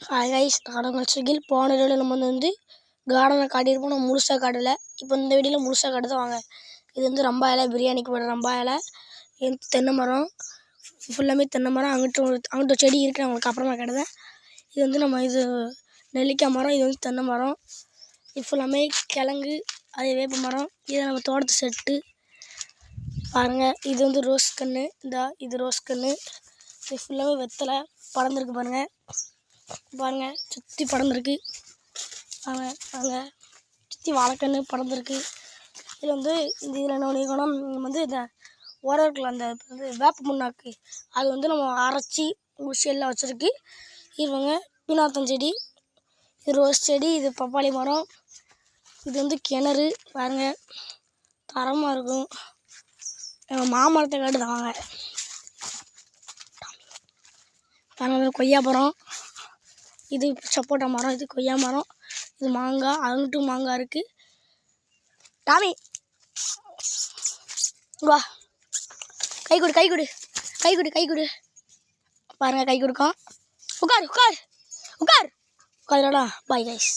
Hi guys, நான் உங்கள் சுகில். போன வீடியோவில் நம்ம வந்து கார்டனை காட்டியிருப்போம். நம்ம முழுசாக காட்டலை. இப்போ இந்த வீடியோவில் முழுசாக காட்டுதான் வாங்க. இது வந்து ரம்பா இலை, பிரியாணிக்கு போடுற ரம்பா இலை. இது தென்னை மரம், ஃபுல்லாமே தென்னை மரம். அங்கிட்ட செடி இருக்குது, அவங்களுக்கு அப்புறமா காட்டுதேன். இது வந்து நெல்லிக்காய் மரம். இது வந்து தென்னை மரம். இது ஃபுல்லாமே கிழங்கு, அது வேப்ப மரம். இதை நம்ம தோட்டத்து செட்டு பாருங்கள். இது வந்து ரோஸ் கன்று. இது ரோஸ் கன்று. இது ஃபுல்லாமே வெத்தலை படர்ந்துருக்கு பாருங்கள். சுற்றி படர்ந்துருக்கு. சுற்றி வாழைக்கன்று படர்ந்துருக்கு. இதில் வந்து இதில் என்ன பண்ணிக்கணும், நம்ம வந்து இந்த உரம் இருக்குல்ல, அந்த வேப்ப முன்னாக்கு, அது வந்து நம்ம அரைச்சி ஊசி எல்லாம் வச்சுருக்கு. இவங்க பீனாத்தஞ்செடி, இது ரோஸ் செடி, இது பப்பாளி மரம். இது வந்து கிணறு பாருங்கள், தரமாக இருக்கும். மாமரத்தை காட்டுதான் வாங்க. கொய்யா மரம், இது சப்போட்டா மரம், இது கொய்யா மரம், இது மாங்காய். அங்கிட்டும் மாங்காய் இருக்குது. டாமி வா, கை கொடு. பாருங்கள், கை கொடுக்கும். உட்காருடா. Bye guys.